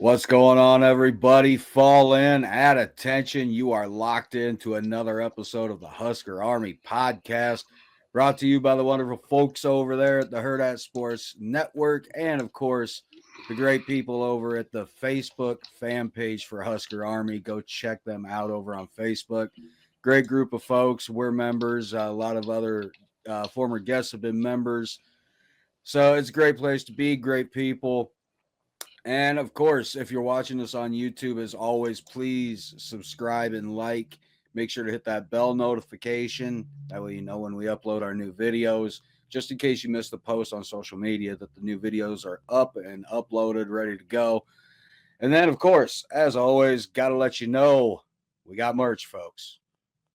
What's going on, everybody? Fall in, at attention. You are locked into another episode of the Husker Army Podcast, brought to you by the wonderful folks over there at the Hurrdat Sports Network, and of course, the great people over at the Facebook fan page for Husker Army. Go check them out over on Facebook. Great group of folks. We're members. A lot of other former guests have been members. So it's a great place to be, great people. And of course, if you're watching this on YouTube, as always, please subscribe and like. Make sure to hit that bell notification. That way you know when we upload our new videos. Just in case you missed the post on social media that the new videos are up and uploaded, ready to go. And then, of course, as always, got to let you know we got merch, folks.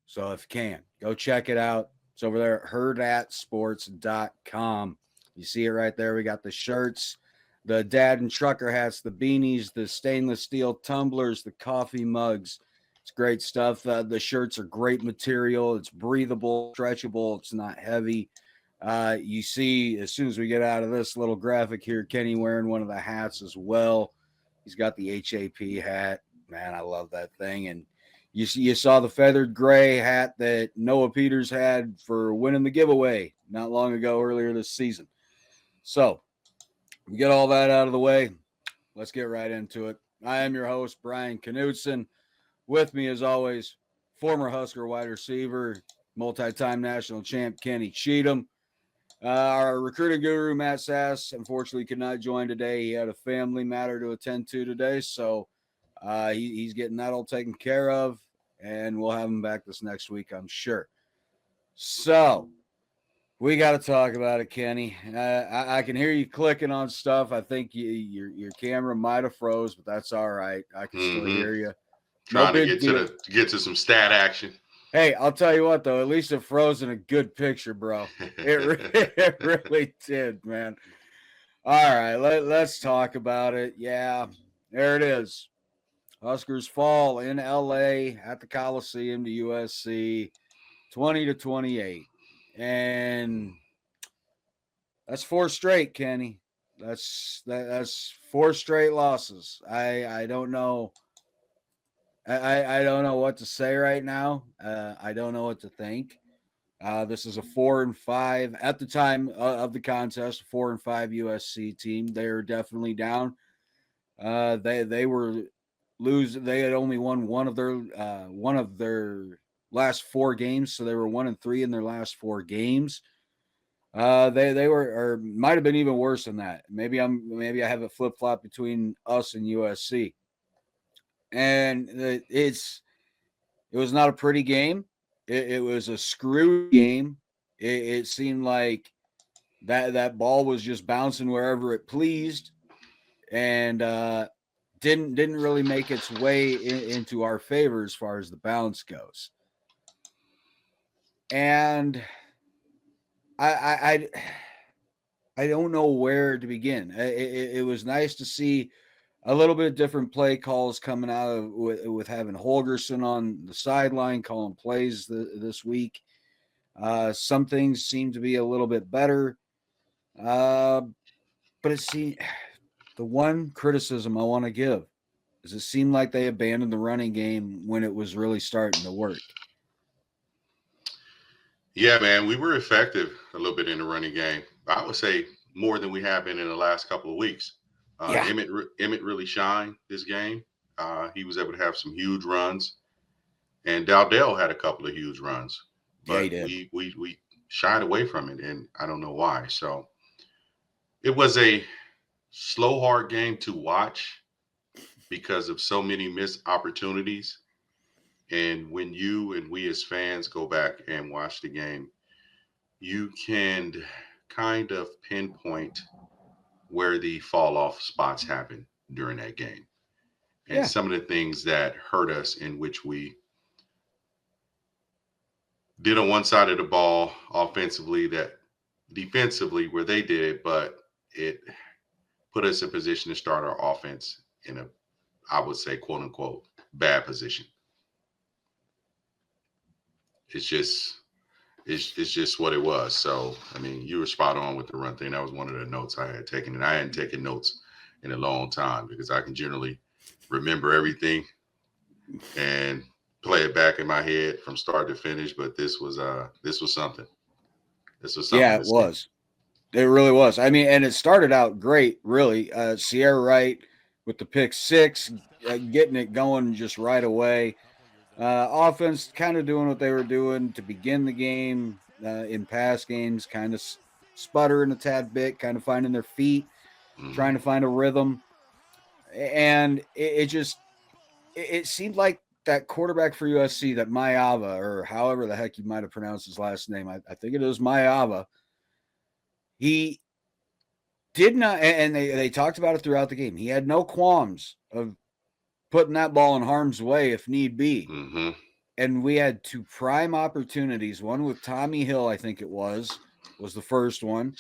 So if you can, go check it out. It's over there at hurrdatsports.com. You see it right there. We got the shirts, the dad and trucker hats, the beanies, the stainless steel tumblers, the coffee mugs. It's great stuff. The shirts are great material. It's breathable, stretchable. It's not heavy. You see, as soon as we get out of this little graphic here, Kenny wearing one of the hats as well. He's got the HAP hat. Man, I love that thing. And you saw the feathered gray hat that Noah Peters had for winning the giveaway not long ago, earlier this season. So we get all that out of the way. Let's get right into it. I am your host, Bryan Knutzen. With me, as always, former Husker wide receiver, multi-time national champ Kenny Cheatham. Our recruiting guru, Matt Sass, unfortunately could not join today. He had a family matter to attend to today, so he's getting that all taken care of, and we'll have him back this next week, I'm sure. So we got to talk about it, Kenny. I can hear you clicking on stuff. I think your camera might have froze, but that's all right. I can still hear you. Trying to get to some stat action. Hey, I'll tell you what, though. At least it froze in a good picture, bro. It really did, man. All right, let's talk about it. Yeah, there it is. Huskers fall in L.A. at the Coliseum to USC, 20-28. And that's four straight, Kenny. That's four straight losses. I don't know. I don't know what to say right now. I don't know what to think. This is a 4-5 at the time of the contest. 4-5 USC team. They are definitely down. They were losing. They had only won one of their last four games, so they were 1-3 in their last four games. They were, or might have been even worse than that. Maybe I have a flip flop between us and USC. And it was not a pretty game. It was a screwy game. It seemed like that ball was just bouncing wherever it pleased, and didn't really make its way into our favor as far as the bounce goes. And I don't know where to begin. It was nice to see a little bit different play calls coming out of with having Holgerson on the sideline calling plays this week. Some things seem to be a little bit better, but the one criticism I want to give is it seemed like they abandoned the running game when it was really starting to work. Yeah, man, we were effective a little bit in the running game. I would say more than we have been in the last couple of weeks. Emmett really shined this game. He was able to have some huge runs, and Dowdell had a couple of huge runs. But yeah, he did. We shied away from it, and I don't know why. So it was a slow, hard game to watch because of so many missed opportunities. And when you and we as fans go back and watch the game, you can kind of pinpoint where the fall off spots happen during that game. And some of the things that hurt us, in which we did on one side of the ball offensively, that defensively where they did it, but it put us in position to start our offense in a, I would say, quote unquote, bad position. It's just what it was. So, I mean, you were spot on with the run thing. That was one of the notes I had taken, and I hadn't taken notes in a long time, because I can generally remember everything and play it back in my head from start to finish. But this was something. This was something. Yeah, it was. It really was. I mean, and it started out great, really. Sierra Wright with the pick six, getting it going just right away. Offense kind of doing what they were doing to begin the game in past games, kind of sputtering a tad bit, kind of finding their feet, trying to find a rhythm. And it seemed like that quarterback for USC, that Mayava, or however the heck you might have pronounced his last name, I think it was Mayava. He did not, and they talked about it throughout the game. He had no qualms of putting that ball in harm's way if need be. Mm-hmm. And we had two prime opportunities. One with Tommy Hill, I think it was the first one.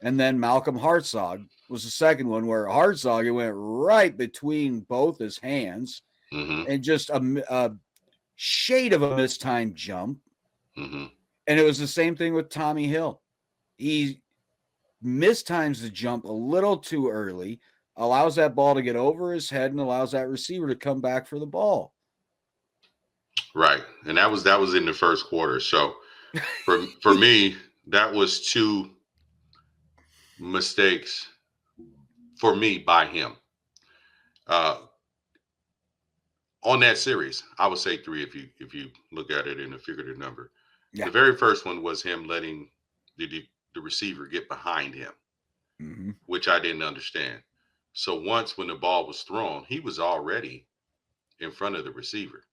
And then Malcolm Hartzog was the second one, where Hartzog, it went right between both his hands, and just a shade of a mistimed jump. And it was the same thing with Tommy Hill. He mistimes the jump a little too early, allows that ball to get over his head, and allows that receiver to come back for the ball. Right. And that was in the first quarter. So for me, that was two mistakes for me by him. On that series, I would say three if you look at it in a figurative number. Yeah. The very first one was him letting the receiver get behind him, which I didn't understand. So once when the ball was thrown, he was already in front of the receiver.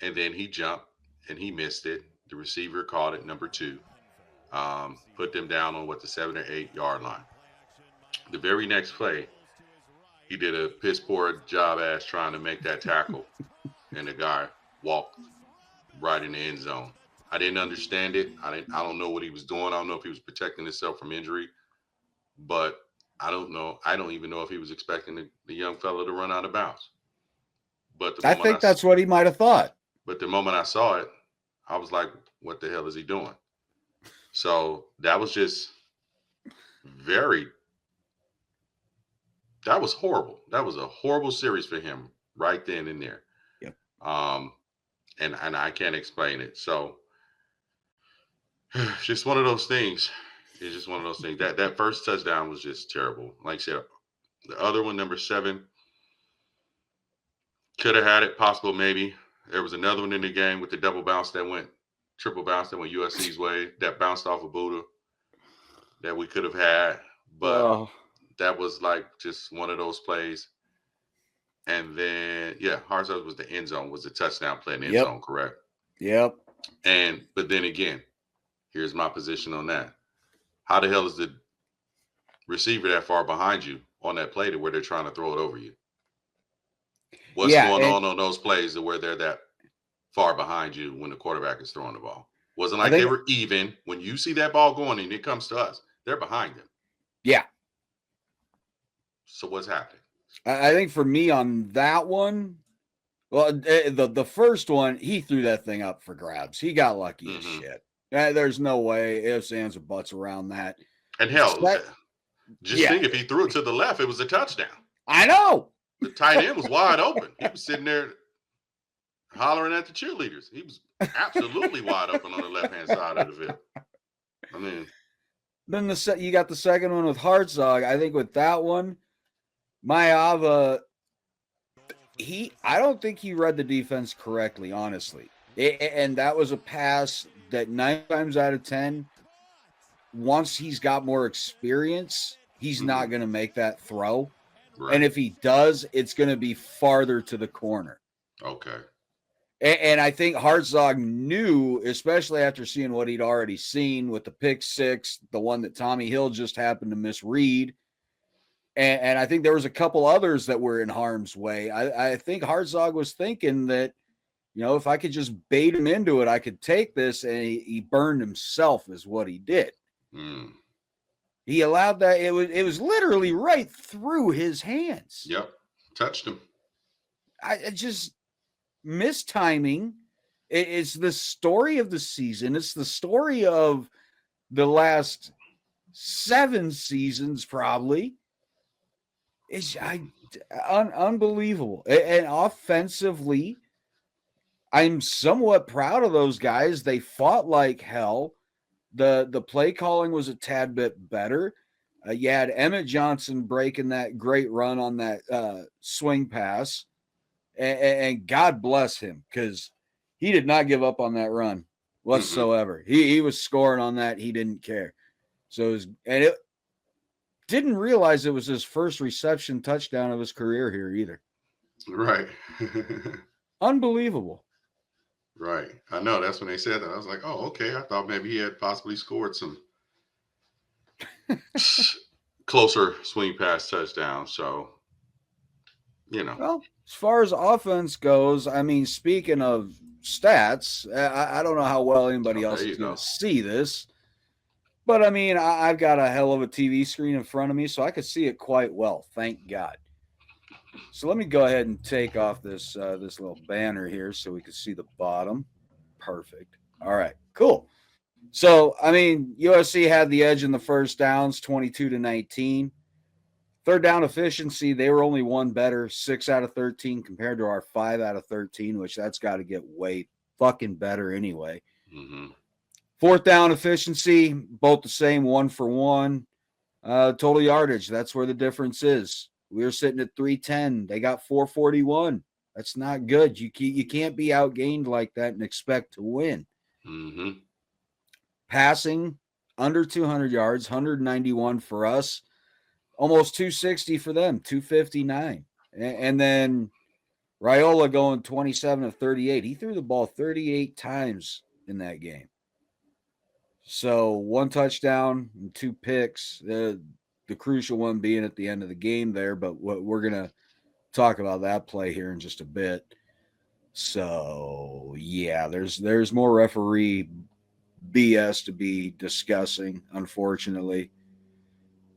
And then he jumped and he missed it. The receiver caught it, number 2. Put them down on the 7 or 8 yard line. The very next play, he did a piss poor job ass trying to make that tackle. And the guy walked right in the end zone. I didn't understand it. I don't know what he was doing. I don't know if he was protecting himself from injury, but I don't know. I don't even know if he was expecting the young fellow to run out of bounds. But I think that's what he might have thought. But the moment I saw it, I was like, what the hell is he doing? So that was just that was horrible. That was a horrible series for him right then and there. Yep. And I can't explain it. So it's just one of those things. It's just one of those things. That first touchdown was just terrible. Like I said, the other one, number 7, could have had it, possible maybe. There was another one in the game with the triple bounce that went USC's way, that bounced off of Buddha that we could have had. But that was like just one of those plays. And then, Hartzog was the end zone, was the touchdown play in the end zone, correct? Yep. But then again, here's my position on that. How the hell is the receiver that far behind you on that play to where they're trying to throw it over you? What's going on those plays to where they're that far behind you when the quarterback is throwing the ball? Wasn't like they were even. When you see that ball going and it comes to us, they're behind them. Yeah. So what's happening? I think for me on that one, well, the first one, he threw that thing up for grabs. He got lucky as shit. There's no way ifs, ands, or buts around that. And hell, think if he threw it to the left, it was a touchdown. I know. The tight end was wide open. He was sitting there hollering at the cheerleaders. He was absolutely wide open on the left-hand side of the field. I mean, then you got the second one with Hartzog. I think with that one, Mayava, I don't think he read the defense correctly, honestly. And that was a pass that 9 times out of 10, once he's got more experience, he's not going to make that throw. Right. And if he does, it's going to be farther to the corner. Okay. And I think Hartzog knew, especially after seeing what he'd already seen with the pick 6, the one that Tommy Hill just happened to misread. And I think there was a couple others that were in harm's way. I think Hartzog was thinking that, if I could just bait him into it, I could take this, and he burned himself is what he did. He allowed that. It was literally right through his hands. Yep. Touched him. I just mistiming. It's the story of the season. It's the story of the last 7 seasons, probably. It's unbelievable. And offensively, I'm somewhat proud of those guys. They fought like hell. The play calling was a tad bit better. You had Emmett Johnson breaking that great run on that swing pass, and God bless him, because he did not give up on that run whatsoever. He was scoring on that. He didn't care. So it didn't realize it was his first reception touchdown of his career here either. Right. Unbelievable. Right. I know. That's when they said that. I was like, oh, okay. I thought maybe he had possibly scored some closer swing pass touchdowns. So, Well, as far as offense goes, I mean, speaking of stats, I don't know how well anybody else is going to see this, but I mean, I've got a hell of a TV screen in front of me, so I could see it quite well. Thank God. So let me go ahead and take off this little banner here so we can see the bottom. Perfect. All right, cool. So, I mean, USC had the edge in the first downs, 22-19. Third down efficiency, they were only one better, 6 out of 13 compared to our 5 out of 13, which that's got to get way fucking better anyway. Mm-hmm. Fourth down efficiency, both the same, 1 for 1. Total yardage, that's where the difference is. We were sitting at 310. They got 441. That's not good. You can't be outgained like that and expect to win. Mm-hmm. Passing, under 200 yards, 191 for us. Almost 260 for them, 259. And then Raiola going 27 of 38. He threw the ball 38 times in that game. So 1 touchdown and 2 picks. The crucial one being at the end of the game there, but we're going to talk about that play here in just a bit. So, yeah, there's more referee BS to be discussing, unfortunately.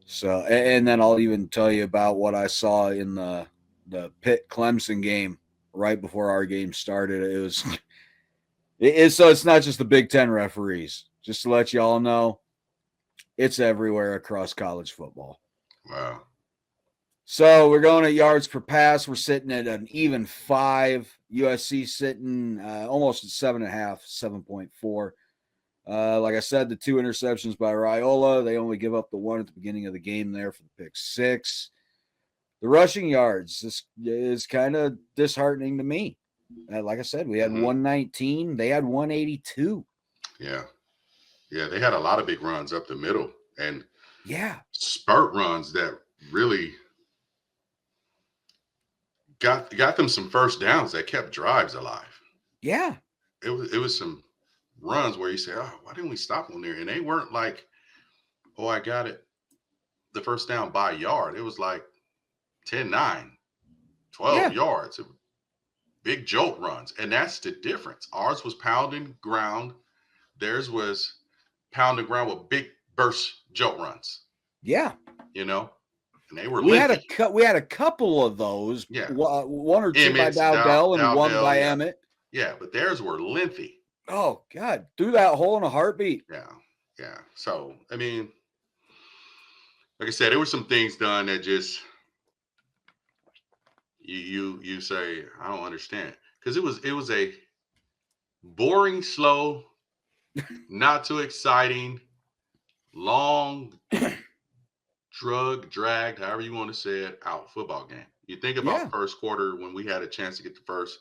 So, and then I'll even tell you about what I saw in the Pitt Clemson game right before our game started. It was, so it's not just the Big Ten referees. Just to let you all know, it's everywhere across college football. Wow. So we're going at yards per pass. We're sitting at an even 5. USC sitting almost at 7.5, 7.4. Like I said, the 2 interceptions by Raiola. They only give up the 1 at the beginning of the game there for the pick 6. The rushing yards, this is kind of disheartening to me. Like I said, we had 119. They had 182. Yeah. Yeah, they had a lot of big runs up the middle and spurt runs that really got them some first downs that kept drives alive. Yeah. It was some runs where you say, oh, why didn't we stop on there? And they weren't like, oh, I got it. The first down by a yard. It was like 10-9, 12 yards. Big jolt runs. And that's the difference. Ours was pounding ground. Theirs was pounding ground with big burst jolt runs. Yeah. And they were we had a couple of those. Yeah. One or two Emmett's, by Dowdell and one by yeah. Emmett. Yeah, but theirs were lengthy. Oh, God. Threw that hole in a heartbeat. Yeah. Yeah. So, I mean, like I said, there were some things done that just you say, I don't understand. Because it was a boring, slow, not too exciting, long, dragged, however you want to say it, out football game. You think about first quarter when we had a chance to get the first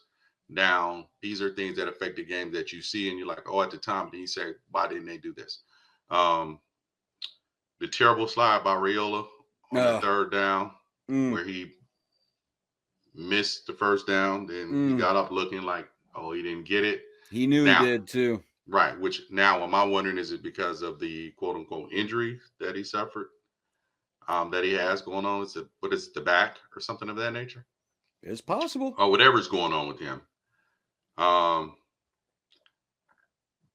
down. These are things that affect the game that you see, and you're like, oh, at the time, then you say, why didn't they do this? The terrible slide by Raiola on the third down, where he missed the first down. Then he got up looking like, oh, he didn't get it. He knew he did too. Right. Which now, am I wondering, is it because of the quote unquote injury that he suffered, that he has going on? Is it the back or something of that nature? It's possible. Or whatever's going on with him.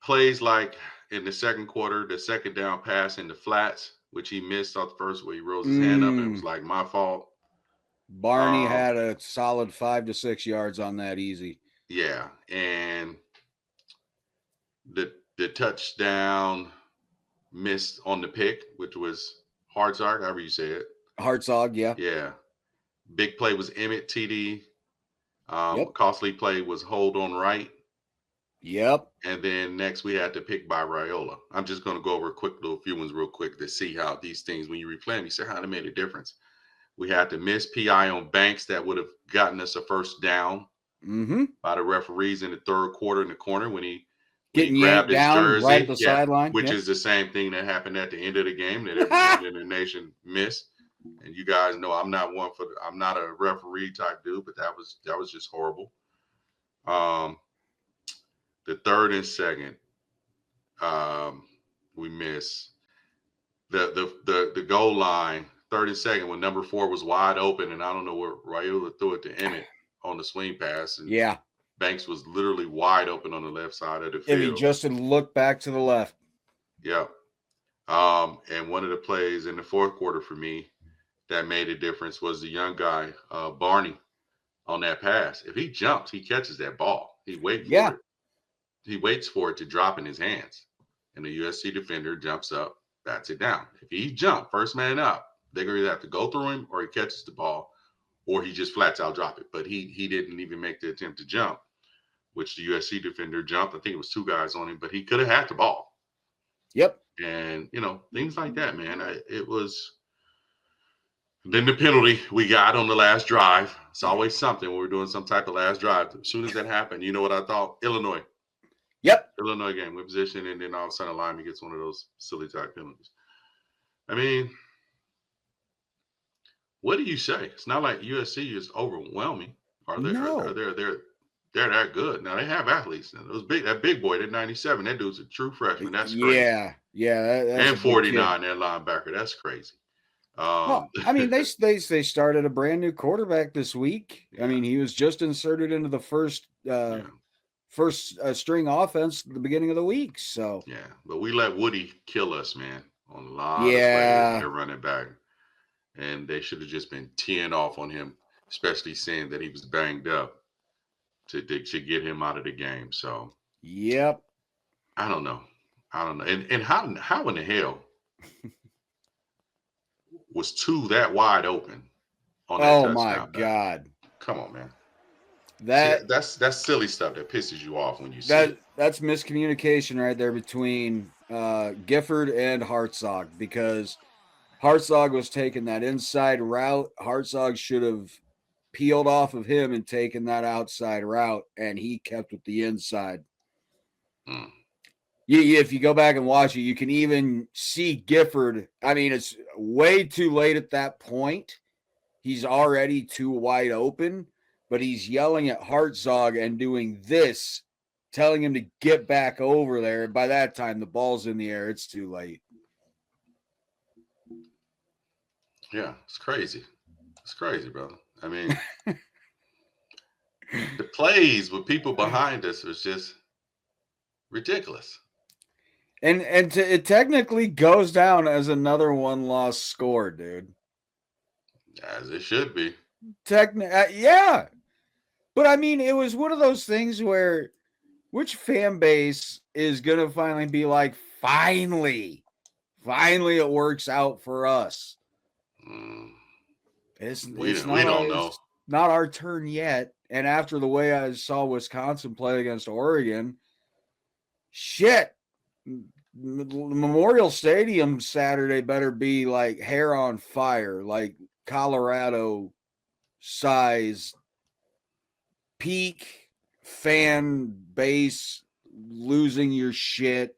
Plays like in the second quarter, the second down pass in the flats, which he missed off the first, where he rose his hand up and it was like, my fault. Barney had a solid 5 to 6 yards on that easy. Yeah. And the touchdown missed on the pick, which was Hartzog, however you say it. Hartzog, yeah. Yeah. Big play was Emmett TD. Yep. Costly play was hold on Wright. Yep. And then next we had to pick by Raiola. I'm just going to go over a quick little few ones real quick to see how these things, when you replay them, you see how they made a difference. We had to miss PI on Banks that would have gotten us a first down by the referees in the third quarter in the corner when he Yanked grabbed his down jersey, right at the sideline, which is the same thing that happened at the end of the game that everyone in the nation missed. And you guys know I'm not a referee type dude, but that was just horrible. The third and second, we missed the goal line. Third and second when number 4 was wide open, and I don't know where Raiola threw it to Emmett on the swing pass. And Banks was literally wide open on the left side of the field. If he just looked back to the left. Yeah. And one of the plays in the fourth quarter for me that made a difference was the young guy, Barney, on that pass. If he jumps, he catches that ball. He waits for it. He waits for it to drop in his hands. And the USC defender jumps up, bats it down. If he jumps, first man up, they're going to either have to go through him or he catches the ball or he just flats out drop it. But he didn't even make the attempt to jump, which the USC defender jumped. I think it was 2 guys on him, but he could have had the ball. Yep. And, things like that, man. It was – then the penalty we got on the last drive. It's always something when we're doing some type of last drive. As soon as that happened, you know what I thought? Illinois. Yep. Illinois game with position, and then all of a sudden a lineman gets one of those silly type penalties. I mean, what do you say? It's not like USC is overwhelming. They're that good. Now they have athletes. Now, that big boy, that 97, that dude's a true freshman. That's crazy. Yeah. That's and 49, that linebacker. That's crazy. Well, I mean, they started a brand new quarterback this week. Yeah. I mean, he was just inserted into the first string offense at the beginning of the week. So but we let Woody kill us, man, on a lot of plays. They're running back, and they should have just been teeing off on him, especially seeing that he was banged up to get him out of the game. So I don't know, and how in the hell was 2 that wide open on that touchdown? Oh my God! Come on, man. That's silly stuff that pisses you off when you see it. That's miscommunication right there between Gifford and Hartzog, because Hartzog was taking that inside route. Hartzog should have peeled off of him and taken that outside route, and he kept with the inside. If you go back and watch it, you can even see Gifford. I mean, it's way too late at that point. He's already too wide open. But he's yelling at Hartzog and doing this, telling him to get back over there. And by that time, the ball's in the air. It's too late. Yeah, it's crazy. It's crazy, brother. I mean, the plays with people behind us was just ridiculous. And it technically goes down as another one-loss score, dude. As it should be. Yeah. But I mean, it was one of those things where which fan base is going to finally be like, finally it works out for us. We don't know. Not our turn yet. And after the way I saw Wisconsin play against Oregon, shit, Memorial Stadium Saturday better be like hair on fire, like Colorado size peak fan base, losing your shit.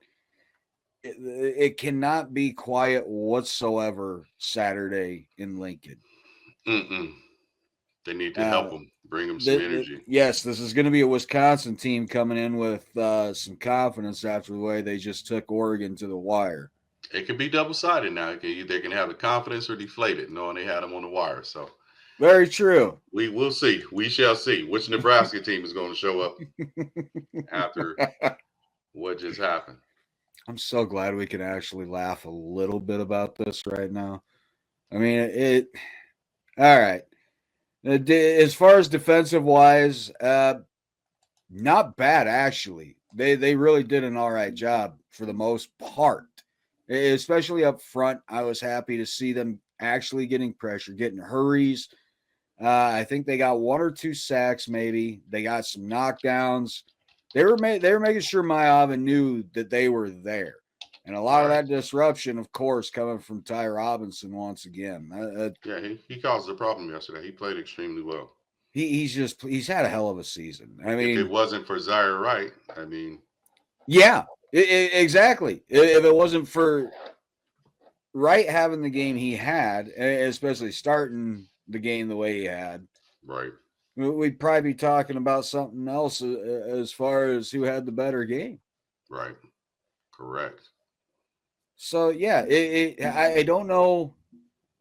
It cannot be quiet whatsoever Saturday in Lincoln. They need to help them, bring them some energy. Yes, this is going to be a Wisconsin team coming in with some confidence after the way they just took Oregon to the wire. It can be double-sided now. They can have the confidence or deflate it, knowing they had them on the wire. So very true. We will see. We shall see which Nebraska team is going to show up after what just happened. I'm so glad we can actually laugh a little bit about this right now. I mean, all right. As far as defensive wise, not bad, actually. They really did an all right job for the most part, especially up front. I was happy to see them actually getting pressure, getting hurries. I think they got 1 or 2 sacks, maybe. They got some knockdowns. They were making sure Mayavan knew that they were there. And a lot of that disruption, of course, coming from Ty Robinson once again. He caused a problem yesterday. He played extremely well. He's had a hell of a season. I mean, if it wasn't for Zaire Wright, yeah, exactly. If it wasn't for Wright having the game he had, especially starting the game the way he had, right, we'd probably be talking about something else as far as who had the better game. Right. Correct. So yeah, I don't know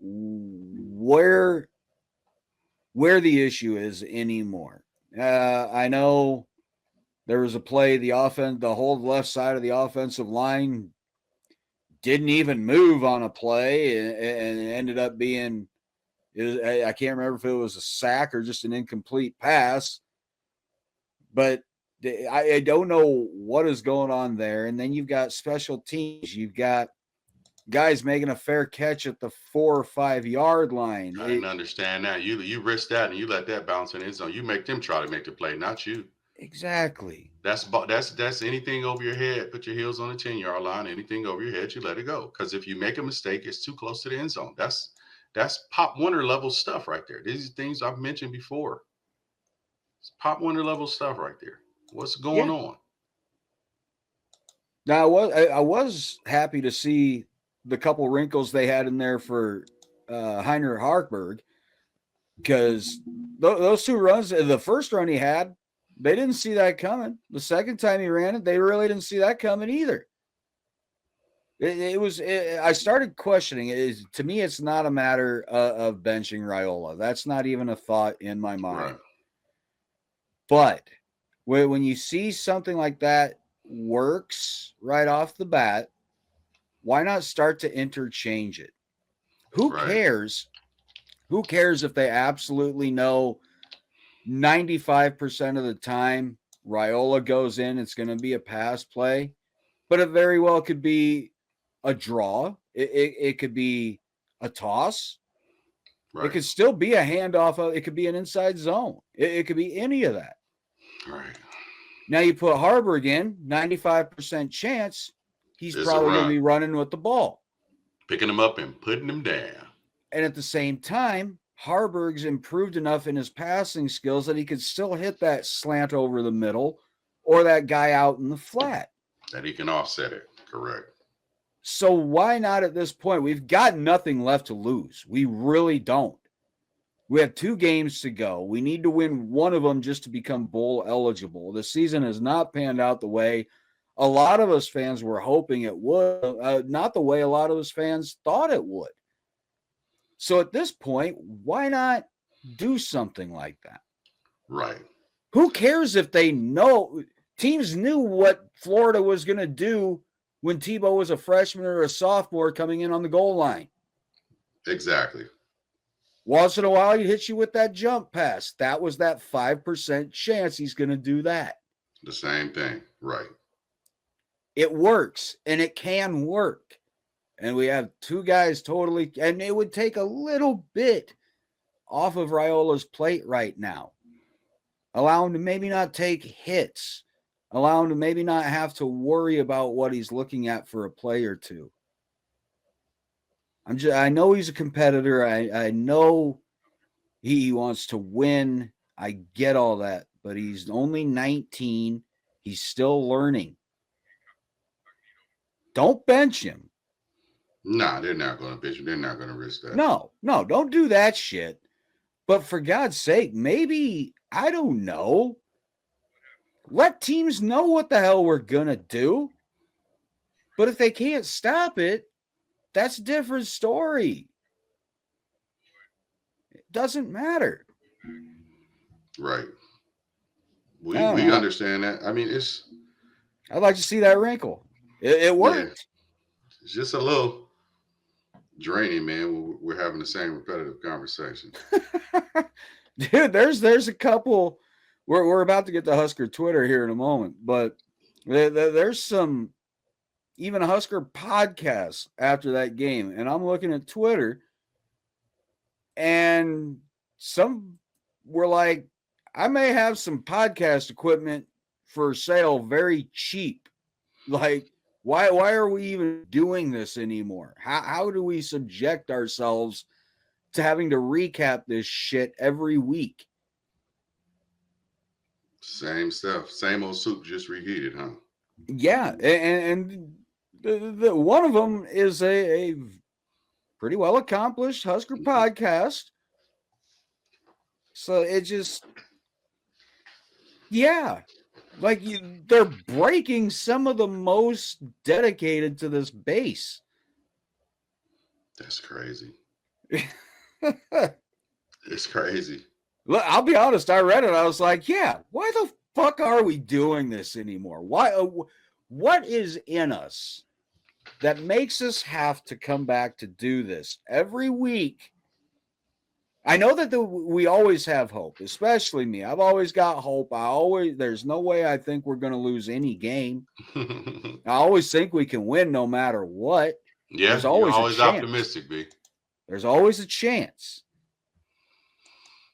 where the issue is anymore. I know there was a play, the whole left side of the offensive line didn't even move on a play, and it ended up being, I can't remember if it was a sack or just an incomplete pass, but I don't know what is going on there. And then you've got special teams. You've got guys making a fair catch at the 4 or 5 yard line. I didn't understand that. You risk that and you let that bounce in the end zone. You make them try to make the play, not you. Exactly. That's anything over your head. Put your heels on the 10-yard line. Anything over your head, you let it go. Because if you make a mistake, it's too close to the end zone. That's Pop Warner level stuff right there. These are things I've mentioned before. It's Pop Warner level stuff right there. What's going on? Now I was happy to see the couple wrinkles they had in there for Heinrich Hartberg, because those 2 runs, the first run he had, they didn't see that coming. The second time he ran it, they really didn't see that coming either. I started questioning it. To me, it's not a matter of benching Raiola. That's not even a thought in my mind. Right. But when you see something like that works right off the bat, why not start to interchange it? Who cares? Who cares if they absolutely know 95% of the time Raiola goes in, it's going to be a pass play, but it very well could be a draw. It could be a toss. Right. It could still be a handoff. It could be an inside zone. It could be any of that. Right. Now you put Harburg in, 95% chance he's probably going to be running with the ball. Picking him up and putting him down. And at the same time, Harburg's improved enough in his passing skills that he could still hit that slant over the middle or that guy out in the flat. That he can offset it. Correct. So why not at this point? We've got nothing left to lose. We really don't. We have 2 games to go. We need to win one of them just to become bowl eligible. The season has not panned out the way a lot of us fans were hoping it would, not the way a lot of us fans thought it would. So at this point, why not do something like that? Right. Who cares if they know? Teams knew what Florida was going to do when Tebow was a freshman or a sophomore coming in on the goal line. Exactly. Once in a while, he hits you with that jump pass. That was that 5% chance he's going to do that. The same thing. Right. It works, and it can work. And we have 2 guys totally, and it would take a little bit off of Raiola's plate right now. Allow him to maybe not take hits. Allow him to maybe not have to worry about what he's looking at for a play or 2. I know he's a competitor. I know he wants to win. I get all that, but he's only 19. He's still learning. Don't bench him. Nah, they're not going to bench him. They're not going to risk that. No, don't do that shit. But for God's sake, maybe, I don't know, let teams know what the hell we're going to do. But if they can't stop it, that's a different story. It doesn't matter. Right. We understand that. I mean, I'd like to see that wrinkle. It worked. Yeah. It's just a little draining, man. We're having the same repetitive conversation. Dude, there's a couple. We're about to get to Husker Twitter here in a moment, but there's some even Husker podcasts after that game, and I'm looking at Twitter, and some were like, I may have some podcast equipment for sale very cheap. Like, why are we even doing this anymore? How do we subject ourselves to having to recap this shit every week? Same stuff. Same old soup, just reheated, huh? Yeah, and the one of them is a pretty well accomplished Husker podcast. So it just, yeah, like they're breaking some of the most dedicated to this base. That's crazy. It's crazy. Look, I'll be honest. I read it. I was like, yeah, why the fuck are we doing this anymore? Why? What is in us that makes us have to come back to do this every week? I know that we always have hope, especially me. I've always got hope. There's no way I think we're going to lose any game. I always think we can win no matter what. Yeah, there's always you're always a chance. Optimistic, B. There's always a chance.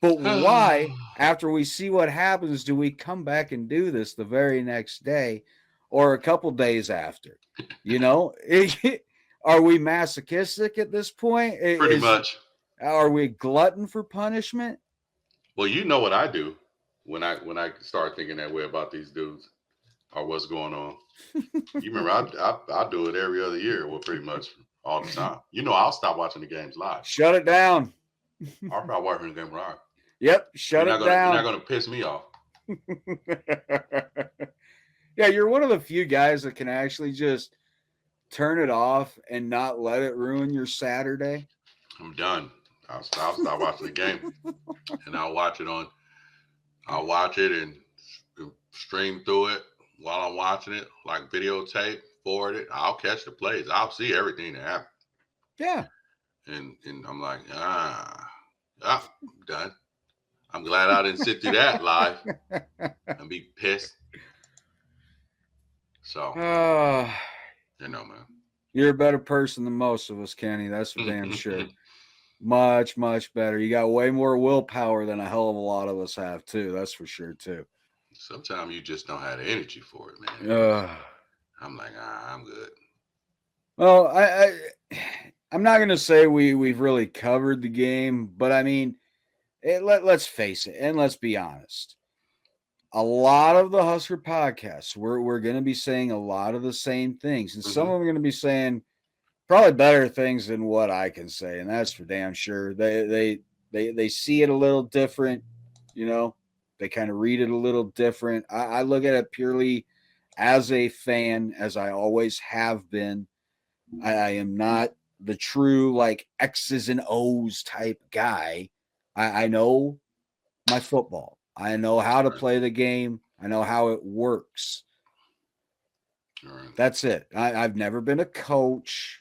But why, after we see what happens, do we come back and do this the very next day or a couple days after? You know, are we masochistic at this point? Pretty much. Are we a glutton for punishment? Well, you know what I do when I start thinking that way about these dudes or what's going on. You remember I do it every other year, well, pretty much all the time. You know, I'll stop watching the games live. Shut it down. I'll stop watching the game live. Yep, shut it down. You're not going to piss me off. Yeah, you're one of the few guys that can actually just turn it off and not let it ruin your Saturday. I'm done. I'll stop watching the game, and I'll watch it and stream through it while I'm watching it, like videotape, forward it. I'll catch the plays. I'll see everything that happens. Yeah. And I'm like, I'm done. I'm glad I didn't sit through that live and be pissed. So, you know, man. You're a better person than most of us, Kenny. That's for damn sure. Much, much better. You got way more willpower than a hell of a lot of us have, too. That's for sure, too. Sometimes you just don't have the energy for it, man. I'm like, I'm good. Well, I'm not going to say we've really covered the game, but I mean, let's face it, and let's be honest. A lot of the Husker podcasts, we're going to be saying a lot of the same things, and some of them are going to be saying probably better things than what I can say, and that's for damn sure. They see it a little different, you know. They kind of read it a little different. I look at it purely as a fan, as I always have been. I am not the true like X's and O's type guy. I know my football. I know how to play the game. I know how it works. That's it. I've never been a coach.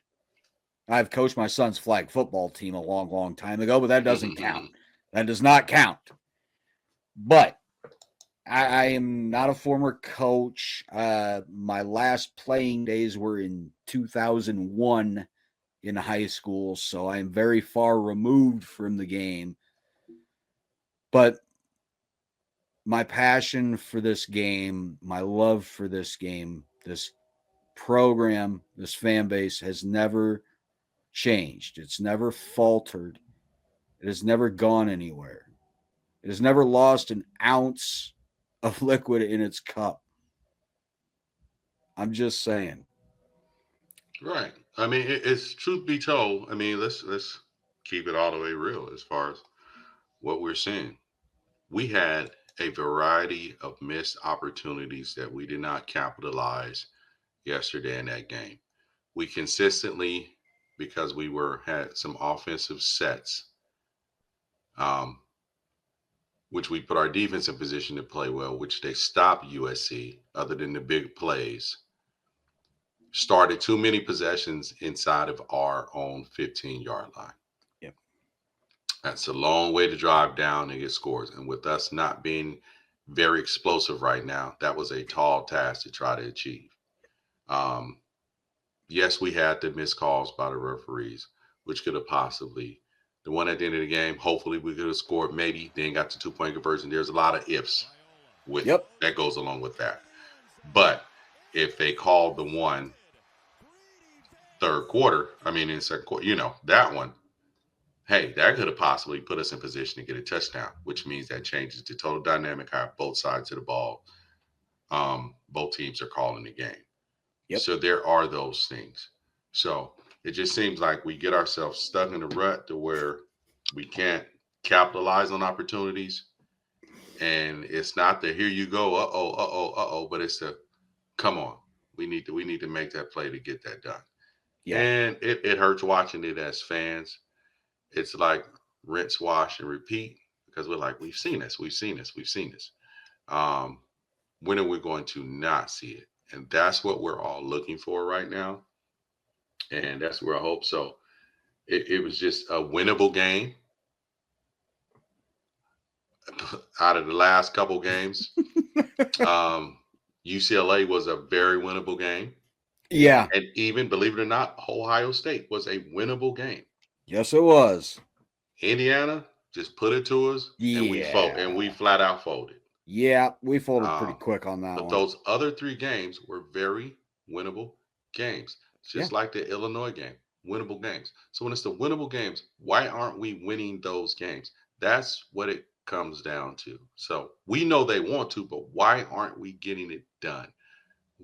I've coached my son's flag football team a long, long time ago, but that doesn't count. That does not count. But I am not a former coach. My last playing days were in 2001 in high school, so I am very far removed from the game. But my passion for this game, my love for this game, this program, this fan base has never changed. It's never faltered. It has never gone anywhere. It has never lost an ounce of liquid in its cup. I'm just saying. Right. I mean, it's truth be told. I mean, let's keep it all the way real as far as what we're seeing. We had a variety of missed opportunities that we did not capitalize yesterday in that game. We consistently, because we had some offensive sets, which we put our defense in position to play well, which they stopped USC, other than the big plays. Started too many possessions inside of our own 15-yard line. Yep. That's a long way to drive down and get scores. And with us not being very explosive right now, that was a tall task to try to achieve. Yes, we had the missed calls by the referees, which could have possibly The one at the end of the game, hopefully we could have scored, maybe then got the 2-point conversion. There's a lot of ifs with that goes along with that. But if they called the one in second quarter, that one, hey, that could have possibly put us in position to get a touchdown, which means that changes the total dynamic how both sides of the ball, both teams are calling the game. Yep. So there are those things. So it just seems like we get ourselves stuck in a rut to where we can't capitalize on opportunities. And it's not the here you go, but it's the come on. We need to make that play to get that done. Yeah. And it hurts watching it as fans. It's like rinse, wash, and repeat because we're like, we've seen this. When are we going to not see it? And that's what we're all looking for right now. And that's where I hope. So it was just a winnable game. Out of the last couple games, UCLA was a very winnable game. Yeah. And even, believe it or not, Ohio State was a winnable game. Yes, it was. Indiana just put it to us, and we flat out folded. Yeah, we folded pretty quick on that but one. But those other 3 games were very winnable games, just like the Illinois game, winnable games. So when it's the winnable games, why aren't we winning those games? That's what it comes down to. So we know they want to, but why aren't we getting it done?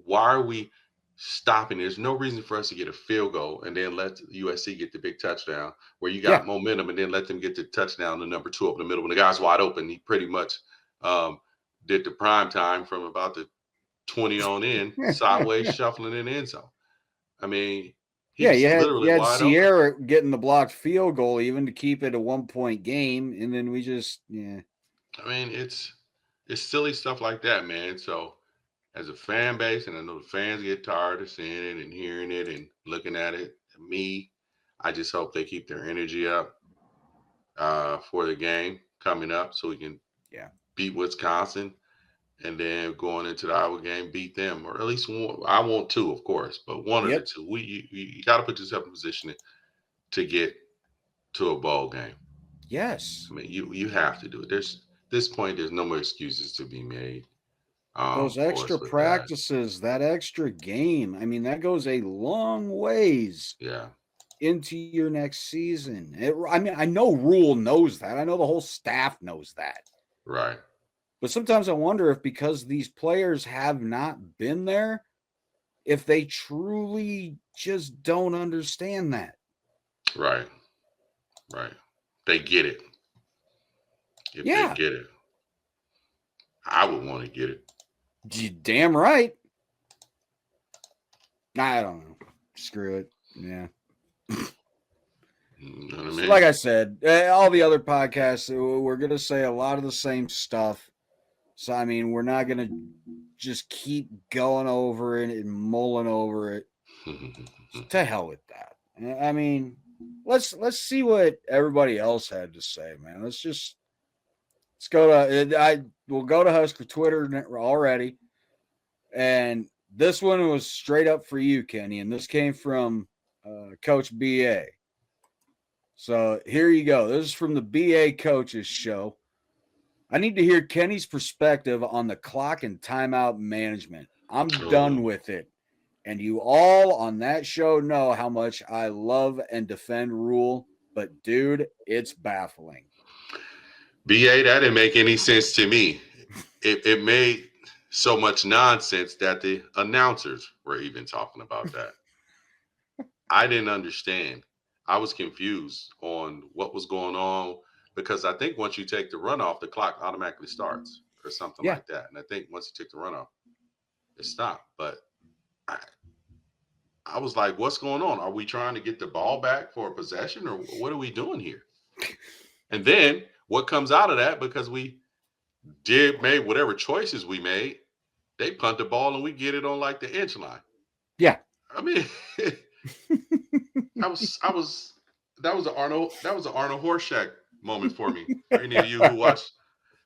Why are we stopping? There's no reason for us to get a field goal and then let USC get the big touchdown where you got momentum and then let them get the touchdown, the number 2 up in the middle when the guy's wide open. He pretty much did the prime time from about the 20 on in, sideways shuffling in the end zone. I mean, you had Sierra open. Getting the blocked field goal even to keep it a 1-point game, and then we just I mean, it's silly stuff like that, man. So as a fan base, and I know the fans get tired of seeing it and hearing it and looking at it. Me, I just hope they keep their energy up for the game coming up so we can beat Wisconsin and then going into the Iowa game, beat them, or at least one. I want 2, of course, but one of the 2. You got to put yourself in position to get to a bowl game. Yes. I mean, you have to do it. This point, there's no more excuses to be made. Those extra practices, that extra game, I mean, that goes a long ways into your next season. I know Rule knows that. I know the whole staff knows that. Right. But sometimes I wonder if because these players have not been there, if they truly just don't understand that. Right. They get it. If they get it. I would want to get it. You damn right. I don't know. Screw it. Yeah. You know what I mean? Like I said, all the other podcasts, we're going to say a lot of the same stuff. So, I mean, we're not going to just keep going over it and mulling over it. To hell with that. I mean, let's see what everybody else had to say, man. Let's go to we'll go to Husker Twitter already. And this one was straight up for you, Kenny. And this came from Coach BA. So here you go. This is from the BA Coaches Show. I need to hear Kenny's perspective on the clock and timeout management. I'm done with it. And you all on that show know how much I love and defend Rule. But, dude, it's baffling. BA, that didn't make any sense to me. It made so much nonsense that the announcers were even talking about that. I didn't understand. I was confused on what was going on because I think once you take the runoff, the clock automatically starts or something like that. And I think once you take the runoff, it stopped. But I was like, what's going on? Are we trying to get the ball back for a possession or what are we doing here? And then what comes out of that, because we made whatever choices we made, they punt the ball and we get it on like the inch line. Yeah. I mean, that was an Arnold Horshack moment for me. For any of you who watched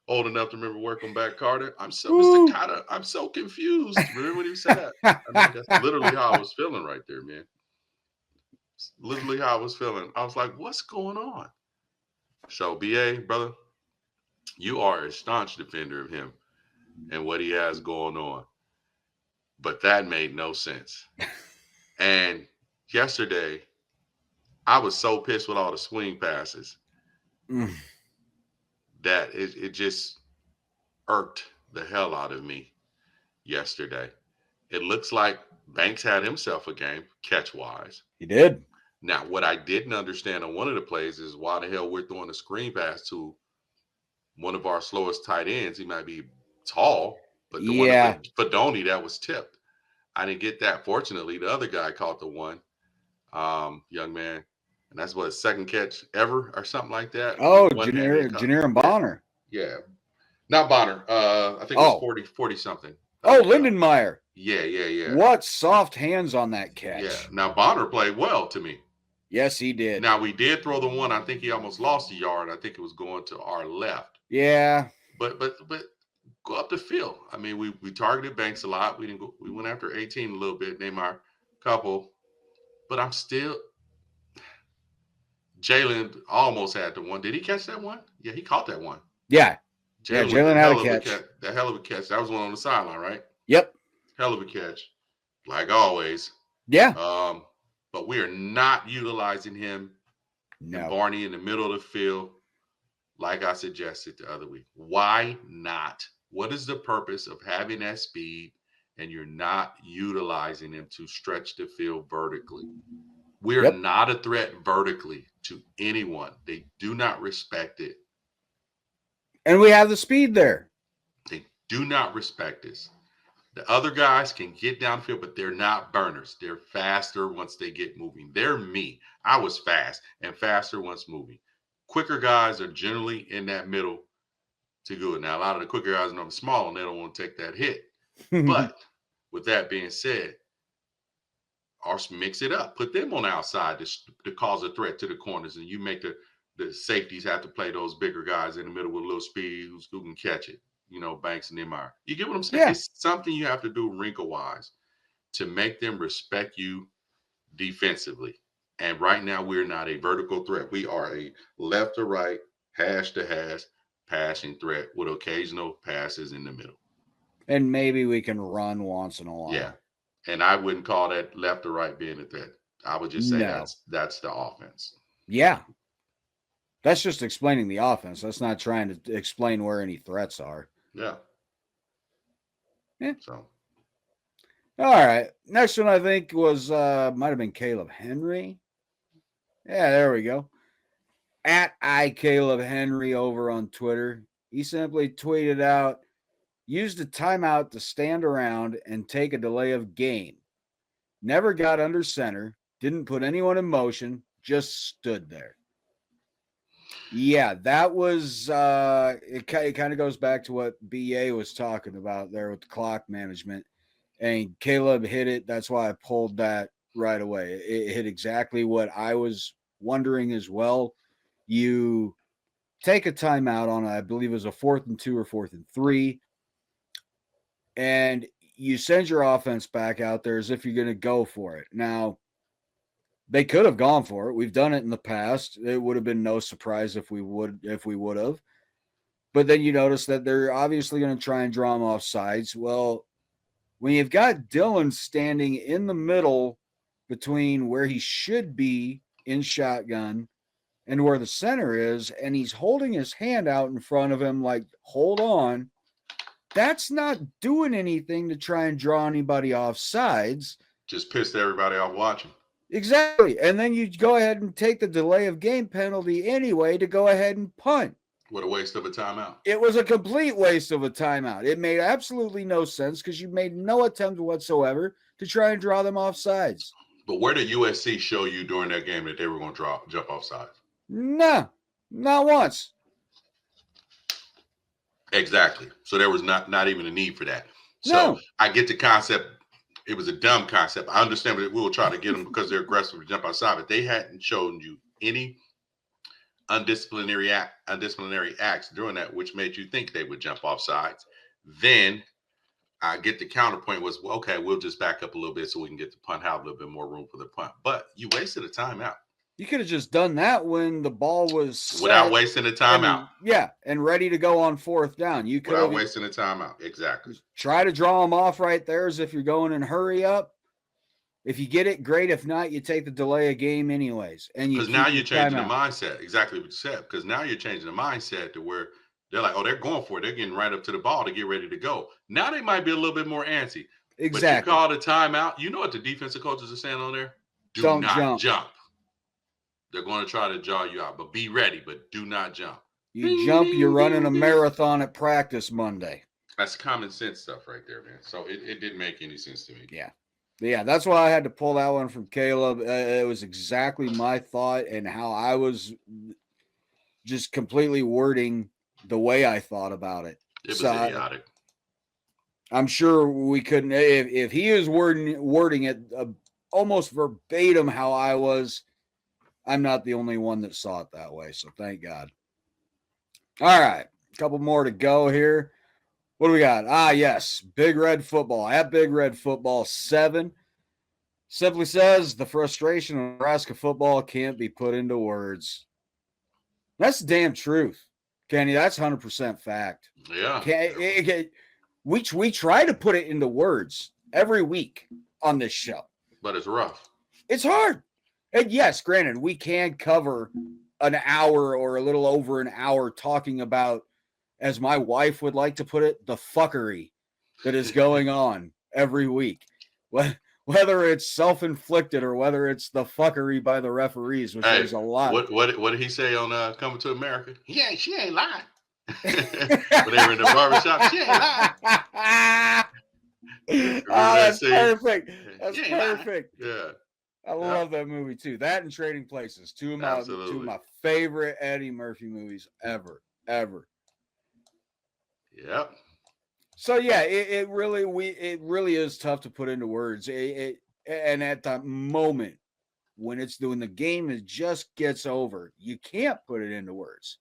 old enough to remember Welcome Back, Carter. Mr. Carter, I'm so confused. Remember when he said that? I mean, that's literally how I was feeling right there, man. Literally how I was feeling. I was like, what's going on? So, BA, brother, you are a staunch defender of him and what he has going on. But that made no sense. And yesterday, I was so pissed with all the swing passes that it just irked the hell out of me yesterday. It looks like Banks had himself a game catch wise. He did. Now, what I didn't understand on one of the plays is why the hell we're throwing a screen pass to one of our slowest tight ends. He might be tall, but the one Yeah. for Fedoni that was tipped. I didn't get that. Fortunately, the other guy caught the one, young man. And that's what, his second catch ever or something like that. Oh, Janier and Bonner. Yeah. Not Bonner. I think it was 40 something. Oh, Lindenmeyer. Yeah. What soft hands on that catch. Yeah. Now, Bonner played well to me. Yes, he did. Now, we did throw the one. I think he almost lost a yard. I think it was going to our left. Yeah. But go up the field. I mean, we targeted Banks a lot. We went after 18 a little bit, name our couple. But I'm still Jalen almost had the one. Did he catch that one? Yeah, he caught that one. Yeah. Jalen had a catch. That hell of a catch. That was one on the sideline, right? Yep. Hell of a catch. Like always. Yeah. But we are not utilizing him. No. And Barney in the middle of the field, like I suggested the other week. Why not? What is the purpose of having that speed and you're not utilizing him to stretch the field vertically? We're not a threat vertically to anyone. They do not respect it. And we have the speed there. They do not respect us. The other guys can get downfield, but they're not burners. They're faster once they get moving. They're me. I was fast and faster once moving. Quicker guys are generally in that middle to go. Now, a lot of the quicker guys are small and they don't want to take that hit. But with that being said, mix it up. Put them on the outside to cause a threat to the corners, and you make the safeties have to play those bigger guys in the middle with a little speed who can catch it. You know, Banks and Neymar. You get what I'm saying? Yeah. It's something you have to do wrinkle-wise to make them respect you defensively. And right now, we're not a vertical threat. We are a left to right, hash to hash, passing threat with occasional passes in the middle. And maybe we can run once in a while. Yeah. And I wouldn't call that left or right being a threat. I would just say that's the offense. Yeah. That's just explaining the offense. That's not trying to explain where any threats are. Yeah. Yeah. So. All right. Next one I think was might have been Caleb Henry. Yeah, there we go. At Caleb Henry over on Twitter. He simply tweeted out, used a timeout to stand around and take a delay of game. Never got under center. Didn't put anyone in motion. Just stood there. Yeah, that was it kind of goes back to what BA was talking about there with the clock management. And Caleb hit it. That's why I pulled that right away. It hit exactly what I was wondering as well. You take a timeout on, I believe it was a 4th and 2 or 4th and 3. And you send your offense back out there as if you're going to go for it. Now, they could have gone for it. We've done it in the past. It would have been no surprise if we would have. But then you notice that they're obviously going to try and draw them off sides. Well, when you've got Dylan standing in the middle between where he should be in shotgun and where the center is, and he's holding his hand out in front of him like, hold on, that's not doing anything to try and draw anybody off sides. Just pissed everybody off watching. Exactly. And then you go ahead and take the delay of game penalty anyway to go ahead and punt. What a waste of a timeout. It was a complete waste of a timeout. It made absolutely no sense because you made no attempt whatsoever to try and draw them off sides. But where did USC show you during that game that they were going to jump off sides? No, not once. Exactly. So there was not even a need for that. So No. I get the concept. It was a dumb concept. I understand that we will try to get them because they're aggressive to jump outside, but they hadn't shown you any undisciplinary acts during that, which made you think they would jump off sides. Then I get the counterpoint was, well, okay, we'll just back up a little bit so we can get the punt, have a little bit more room for the punt. But you wasted a timeout. You could have just done that when the ball was set without wasting the timeout. And ready to go on fourth down. You could Without have wasting the timeout. Exactly. try to draw them off right there as if you're going in hurry up. If you get it, great. If not, you take the delay of game anyways. And because now you're changing the mindset. Exactly what you said. Because now you're changing the mindset to where they're like, oh, they're going for it. They're getting right up to the ball to get ready to go. Now they might be a little bit more antsy. Exactly. But you call the timeout. You know what the defensive coaches are saying on there? Don't not jump. They're going to try to jaw you out, but be ready, but do not jump. You jump, you're running a marathon at practice Monday. That's common sense stuff right there, man. So it didn't make any sense to me. Yeah, that's why I had to pull that one from Caleb. It was exactly my thought and how I was just completely wording the way I thought about it. It was idiotic. I'm sure we couldn't, if he is wording it almost verbatim how I was, I'm not the only one that saw it that way. So thank God. All right, a couple more to go here. What do we got? Yes, Big Red Football at Big Red Football 7 simply says the frustration of Nebraska football can't be put into words. That's the damn truth, Kenny. That's 100% fact. Yeah. We try to put it into words every week on this show, but it's rough. It's hard. And yes, granted, we can cover an hour or a little over an hour talking about, as my wife would like to put it, the fuckery that is going on every week. Whether it's self-inflicted or whether it's the fuckery by the referees, which there's a lot. What did he say on Coming to America? She ain't lying. When they were in the barbershop, she ain't lying. That's perfect. That's perfect. Yeah. I love that movie too. That and Trading Places. Two of my favorite Eddie Murphy movies ever. Yep. So yeah, it really is tough to put into words. And at the moment when the game is just gets over, you can't put it into words.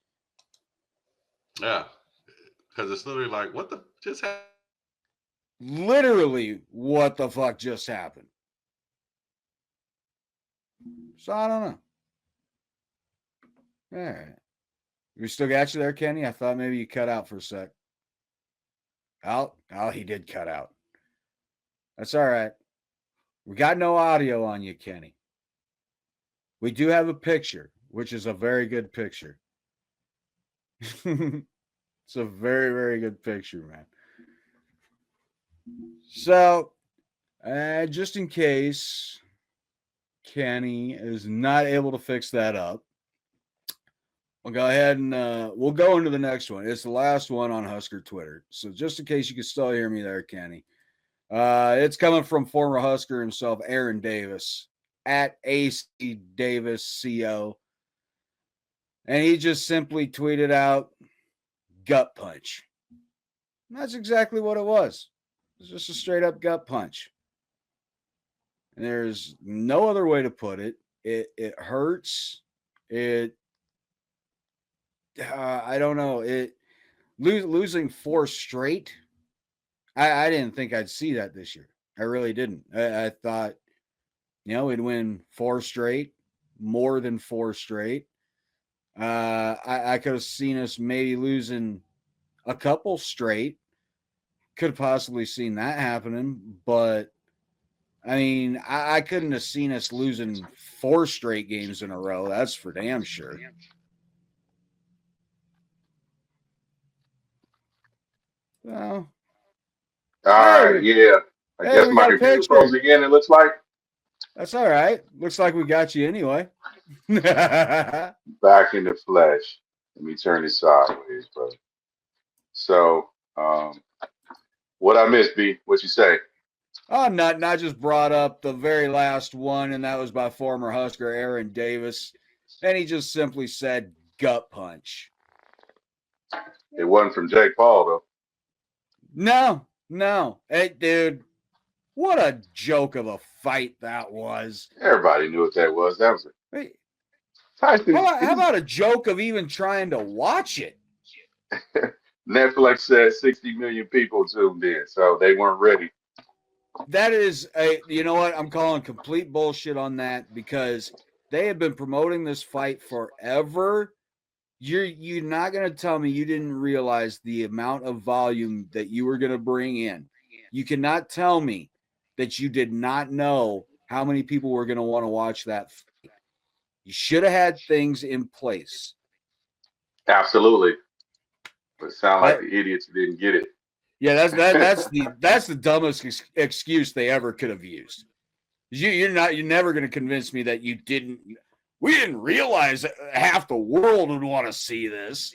Yeah, because it's literally like, what the just happened? Literally, what the fuck just happened? So I don't know. All right. We still got you there, Kenny? I thought maybe you cut out for a sec. Oh, he did cut out. That's all right. We got no audio on you, Kenny. We do have a picture, which is a very good picture. It's a very, very good picture, man. So, just in case Kenny is not able to fix that up, we'll go ahead and we'll go into the next one. It's the last one on Husker Twitter. So just in case you can still hear me there, Kenny, it's coming from former Husker himself, Aaron Davis, at AC Davis CO. And he just simply tweeted out, gut punch. And that's exactly what it was. It was just a straight up gut punch. And there's no other way to put it. It hurts. I don't know. Losing 4 straight. I didn't think I'd see that this year. I really didn't. I thought, we'd win 4 straight, more than 4 straight. I could have seen us maybe losing a couple straight. Could have possibly seen that happening, but I mean, I couldn't have seen us losing 4 straight games in a row. That's for damn sure. Well, all right, yeah. I guess my computer froze again, it looks like. That's all right. Looks like we got you anyway. Back in the flesh. Let me turn this sideways, brother. So, what I missed, B? What you say? Oh, not just brought up the very last one, and that was by former Husker Aaron Davis. And he just simply said gut punch. It wasn't from Jake Paul, though. No. Hey, dude, what a joke of a fight that was. Everybody knew what that was. That was it. Tyson, how about a joke of even trying to watch it? Netflix said 60 million people tuned in, so they weren't ready. That is you know what? I'm calling complete bullshit on that because they have been promoting this fight forever. You're not going to tell me you didn't realize the amount of volume that you were going to bring in. You cannot tell me that you did not know how many people were going to want to watch that fight. You should have had things in place. Absolutely. But it sound like the idiots who didn't get it. Yeah, that's the dumbest excuse they ever could have used. You're never going to convince me that we didn't realize that half the world would want to see this.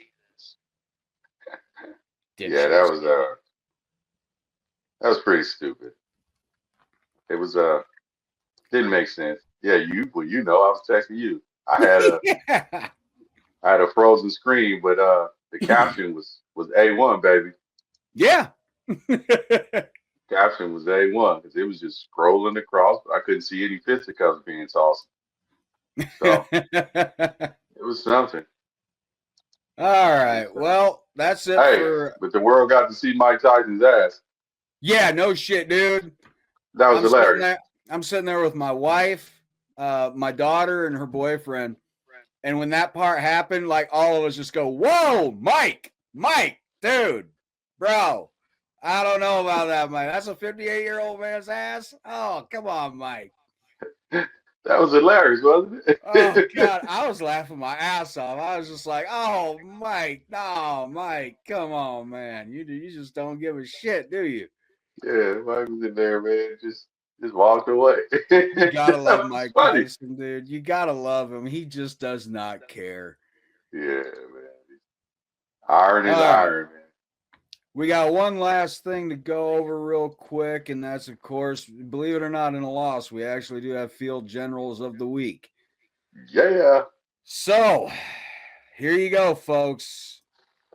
Yeah, that was pretty stupid. It was didn't make sense. Yeah, I was texting you. I had a frozen screen, but the caption was A1, baby. Yeah. Caption was A1 because it was just scrolling across. I couldn't see any fisticuffs being tossed. So it was something. All right. Well, that's it but the world got to see Mike Tyson's ass. Yeah, no shit, dude. That was hilarious. I'm sitting there with my wife, my daughter, and her boyfriend. And when that part happened, like all of us just go, "Whoa, Mike, dude, bro. I don't know about that, Mike. That's a 58-year-old man's ass. Oh, come on, Mike." That was hilarious, wasn't it? Oh, God. I was laughing my ass off. I was just like, "Oh, Mike. No, Mike. Come on, man. You just don't give a shit, do you?" Yeah, Mike was in there, man. Just walked away. You got to love Mike Tyson, dude. You got to love him. He just does not care. Yeah, man. Iron is iron, man. We got one last thing to go over real quick, and that's, of course, believe it or not, in a loss, we actually do have Field Generals of the Week. Yeah. So, here you go, folks.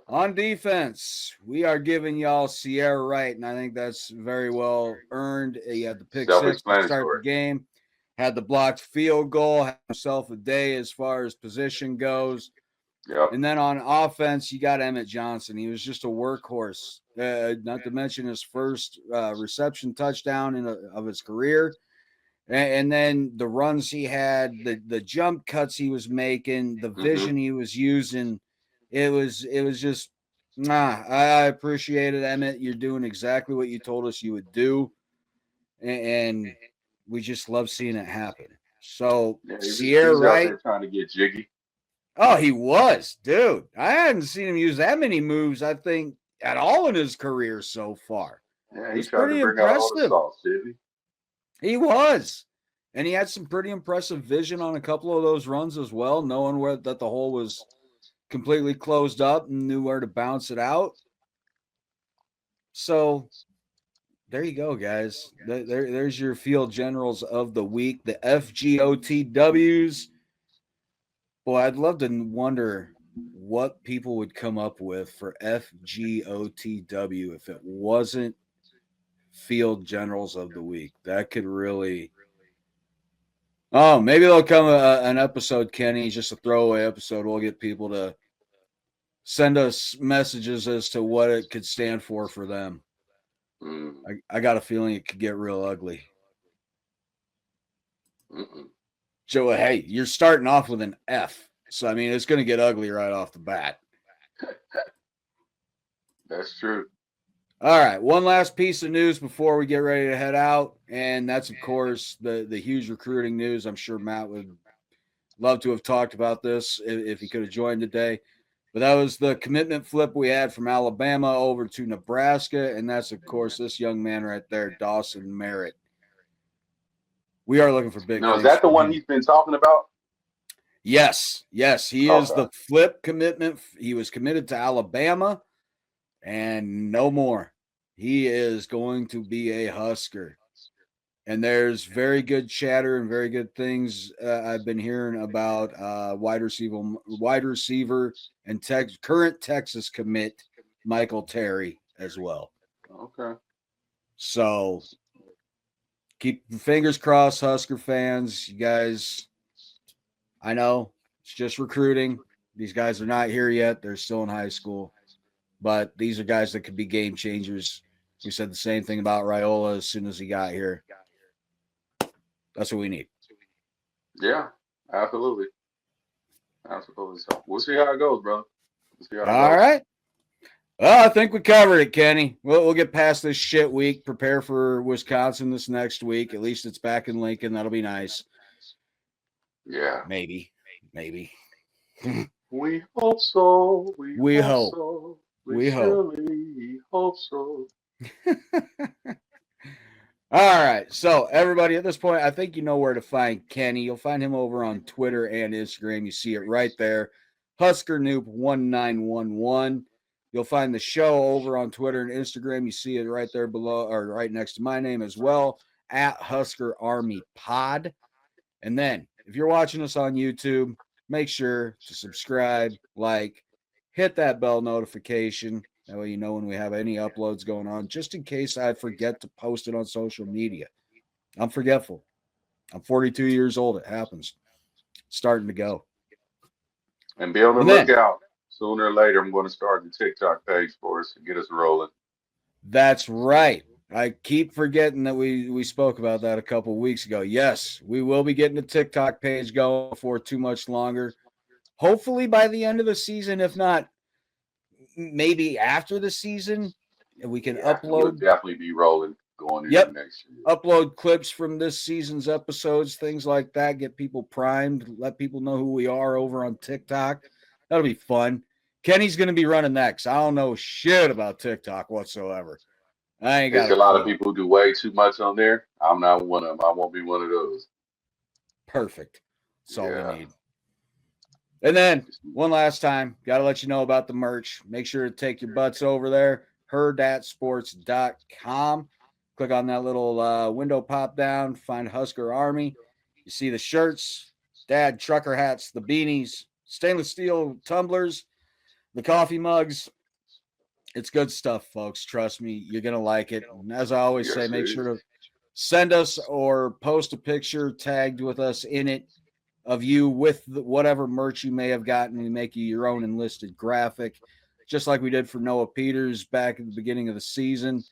On defense, we are giving y'all Sierra Wright, and I think that's very well earned. He had the pick six to start the game, had the blocked field goal, had himself a day as far as position goes. Yep. And then on offense, you got Emmett Johnson. He was just a workhorse, not to mention his first reception touchdown of his career. And then the runs he had, the jump cuts he was making, the vision he was using, it was just, I appreciate it, Emmett. You're doing exactly what you told us you would do. And we just love seeing it happen. So, Sierra Wright. Out there trying to get jiggy. Oh, he was, dude. I hadn't seen him use that many moves, I think, at all in his career so far. Yeah, he's pretty impressive. He was. And he had some pretty impressive vision on a couple of those runs as well, knowing that the hole was completely closed up and knew where to bounce it out. So there you go, guys. There's your Field Generals of the Week, the FGOTWs. Boy, I'd love to wonder what people would come up with for FGOTW if it wasn't Field Generals of the Week. That could really... Oh, maybe there'll come an episode, Kenny, just a throwaway episode. We'll get people to send us messages as to what it could stand for them. I got a feeling it could get real ugly. Joe, hey, you're starting off with an F. So, I mean, it's going to get ugly right off the bat. That's true. All right. One last piece of news before we get ready to head out. And that's, of course, the huge recruiting news. I'm sure Matt would love to have talked about this if he could have joined today. But that was the commitment flip we had from Alabama over to Nebraska. And that's, of course, this young man right there, Dawson Merritt. We are looking for big things. Now, is that the one he's been talking about? Yes. He is the flip commitment. He was committed to Alabama and no more. He is going to be a Husker. And there's very good chatter and very good things I've been hearing about wide receiver and current Texas commit Michael Terry as well. Okay. So keep your fingers crossed, Husker fans. You guys, I know it's just recruiting. These guys are not here yet. They're still in high school. But these are guys that could be game changers. We said the same thing about Raiola as soon as he got here. That's what we need. Yeah, Absolutely. So we'll see how it goes, bro. All right. Well, I think we covered it, Kenny. We'll get past this shit week. Prepare for Wisconsin this next week. At least it's back in Lincoln. That'll be nice. Yeah. Maybe. We hope so. We hope. So. We hope. Surely hope so. All right. So, everybody, at this point, I think you know where to find Kenny. You'll find him over on Twitter and Instagram. You see it right there. Husker Noob 1911. You'll find the show over on Twitter and Instagram. You see it right there below, or right next to my name as well, at Husker Army Pod. And then, if you're watching us on YouTube, make sure to subscribe, like, hit that bell notification. That way you know when we have any uploads going on, just in case I forget to post it on social media. I'm forgetful. I'm 42 years old. It happens. It's starting to go. And be on the lookout. Sooner or later, I'm going to start the TikTok page for us to get us rolling. That's right. I keep forgetting that we spoke about that a couple weeks ago. Yes, we will be getting the TikTok page going before too much longer. Hopefully by the end of the season, if not, maybe after the season, we can upload. We'll definitely be rolling going into next year. Upload clips from this season's episodes, things like that. Get people primed. Let people know who we are over on TikTok. That'll be fun. Kenny's going to be running that because I don't know shit about TikTok whatsoever. I ain't got a lot of people who do way too much on there. I'm not one of them. I won't be one of those. Perfect. That's all we need. And then, one last time, got to let you know about the merch. Make sure to take your butts over there, hurrdatsports.com. Click on that little window pop down, find Husker Army. You see the shirts, dad trucker hats, the beanies, stainless steel tumblers, the coffee mugs. It's good stuff, folks. Trust me, you're going to like it. And as I always say, make sure to send us or post a picture tagged with us in it of you with whatever merch you may have gotten. We make you your own enlisted graphic, just like we did for Noah Peters back at the beginning of the season.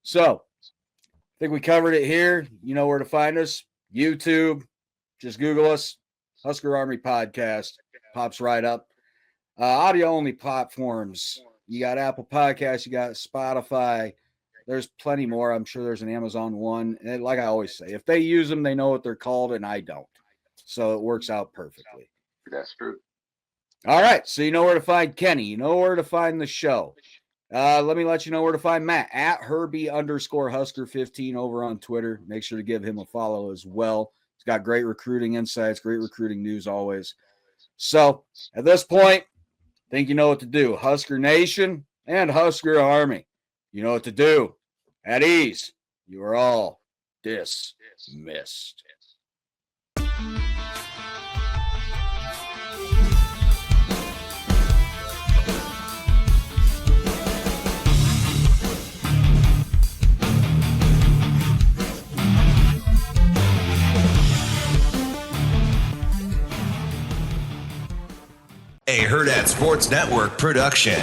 So, I think we covered it here. You know where to find us. YouTube. Just Google us. Husker Army Podcast. Pops right up. Audio-only platforms. You got Apple Podcasts. You got Spotify. There's plenty more. I'm sure there's an Amazon one. And like I always say, if they use them, they know what they're called, and I don't. So it works out perfectly. That's true. All right. So you know where to find Kenny. You know where to find the show. Let me let you know where to find Matt at Herbie_Husker15 over on Twitter. Make sure to give him a follow as well. He's got great recruiting insights, great recruiting news always. So at this point, I think you know what to do. Husker Nation and Husker Army. You know what to do. At ease. You are all dismissed. A Hurrdat Sports Network production.